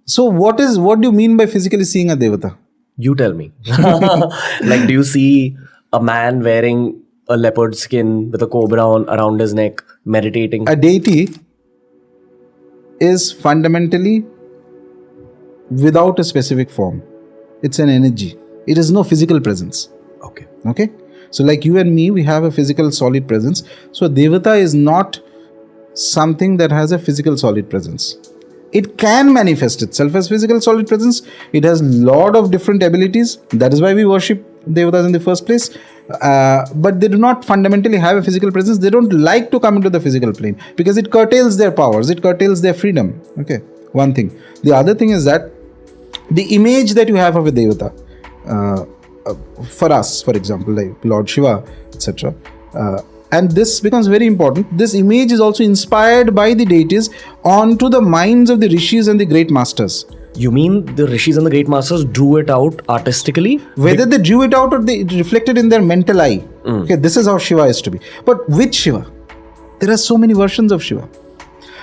So what do you mean by physically seeing a devata? You tell me. Like, do you see a man wearing a leopard skin with a cobra around his neck, meditating? A deity is fundamentally without a specific form. It's an energy. It is no physical presence. Okay. So like you and me, we have a physical solid presence. So a devata is not something that has a physical solid presence. It can manifest itself as physical solid presence. It has lot of different abilities. That is why we worship devatas in the first place. But they do not fundamentally have a physical presence. They don't like to come into the physical plane because it curtails their powers. It curtails their freedom. Okay, one thing. The other thing is that the image that you have of a devata, for us, for example, like Lord Shiva, etc. And this becomes very important. This image is also inspired by the deities onto the minds of the rishis and the great masters. You mean the rishis and the great masters drew it out artistically? Whether they drew it out or they reflected in their mental eye. Okay, this is how Shiva is to be. But which Shiva? There are so many versions of Shiva.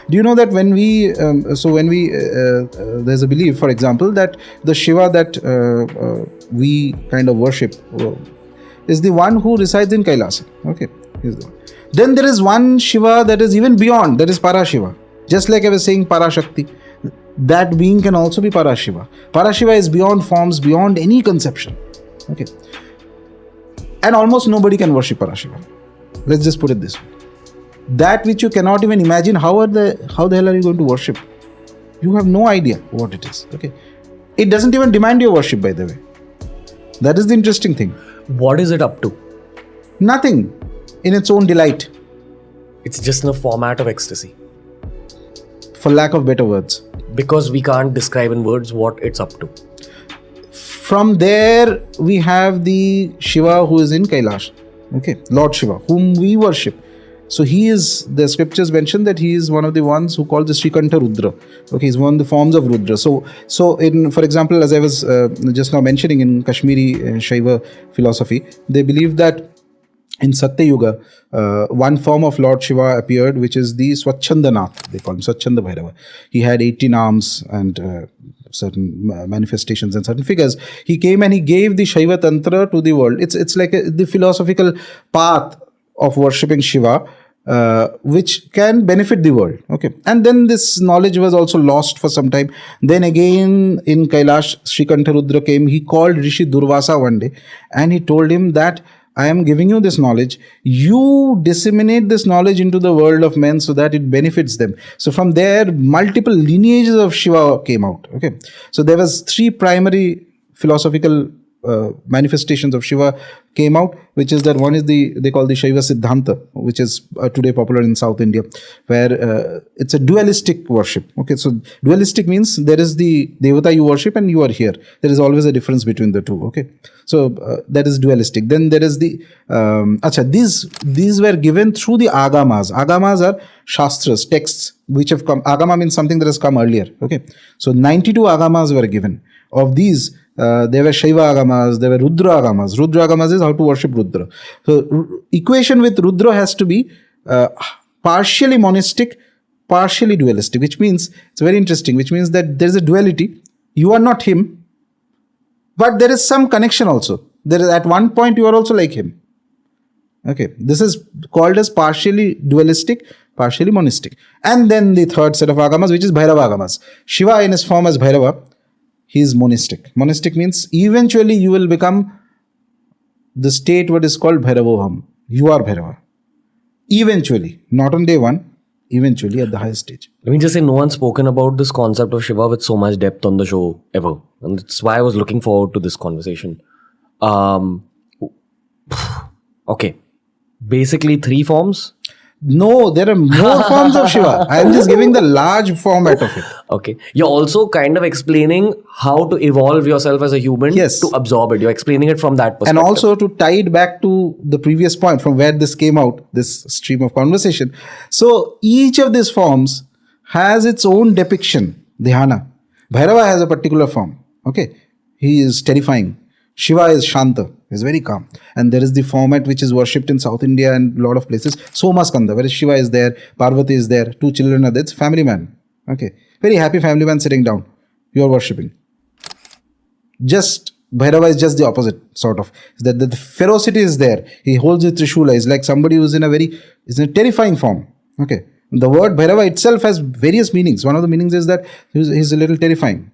Do you know that when we, there's a belief, for example, that the Shiva that we kind of worship is the one who resides in Kailasa. Okay. Then there is one Shiva that is even beyond, that is Parashiva. Just like I was saying Parashakti, that being can also be Parashiva. Parashiva is beyond forms, beyond any conception. Okay. And almost nobody can worship Parashiva. Let's just put it this way. That which you cannot even imagine, how the hell are you going to worship? You have no idea what it is. Okay. It doesn't even demand your worship, by the way. That is the interesting thing. What is it up to? Nothing. In its own delight. It's just in a format of ecstasy. For lack of better words. Because we can't describe in words what it's up to. From there, we have the Shiva who is in Kailash. Okay, Lord Shiva, whom we worship. So he is, the scriptures mention that he is one of the ones who called the Srikanta Rudra. Okay, he's one of the forms of Rudra. So in, for example, as I was just now mentioning in Kashmiri Shaiva philosophy, they believe that in Satya Yuga, one form of Lord Shiva appeared, which is the Swachandanath. They call him Swachanda Bhairava. He had 18 arms and certain manifestations and certain figures. He came and he gave the Shaiva Tantra to the world. It's like the philosophical path of worshipping Shiva, which can benefit the world. Okay, and then this knowledge was also lost for some time. Then again in Kailash, Srikanta Rudra came. He called Rishi Durvasa one day and he told him that I am giving you this knowledge. You disseminate this knowledge into the world of men so that it benefits them. So from there, multiple lineages of Shiva came out. Okay, so there was 3 primary philosophical manifestations of Shiva came out, which is that one is they call the Shaiva Siddhanta, which is today popular in South India, where it's a dualistic worship. Okay, so dualistic means there is the devata you worship and you are here. There is always a difference between the two. Okay, so that is dualistic. Then there is the these were given through the agamas. Agamas are shastras, texts which have come. Agama means something that has come earlier. Okay, so 92 agamas were given. Of these, there were Shaiva agamas, there were Rudra agamas. Rudra agamas is how to worship Rudra. So equation with Rudra has to be partially monistic, partially dualistic, which means, it's very interesting, which means that there is a duality. You are not him, but there is some connection also. There is, at one point you are also like him. Okay, this is called as partially dualistic, partially monistic. And then the third set of agamas, which is Bhairava agamas. Shiva in his form as Bhairava, he is monistic. Monistic means eventually you will become the state what is called Bhairavoham. You are Bhairava. Eventually, not on day one, eventually at the highest stage. Let me just say, no one's spoken about this concept of Shiva with so much depth on the show ever. And that's why I was looking forward to this conversation. Okay. Basically 3 forms. No, there are more forms of Shiva. I am just giving the large format of it. Okay. You're also kind of explaining how to evolve yourself as a human to absorb it. You're explaining it from that perspective. And also to tie it back to the previous point from where this came out, this stream of conversation. So each of these forms has its own depiction, dhyana. Bhairava has a particular form. Okay. He is terrifying. Shiva is Shanta, is very calm. And there is the format which is worshipped in South India and a lot of places. Soma Skanda, where Shiva is there, Parvati is there, 2 children are there. It's family man. Okay. Very happy family man sitting down. you are worshipping. Just Bhairava is just the opposite, sort of. That the ferocity is there. He holds the Trishula. He's like somebody who's in a terrifying form. Okay. The word Bhairava itself has various meanings. One of the meanings is that he's a little terrifying.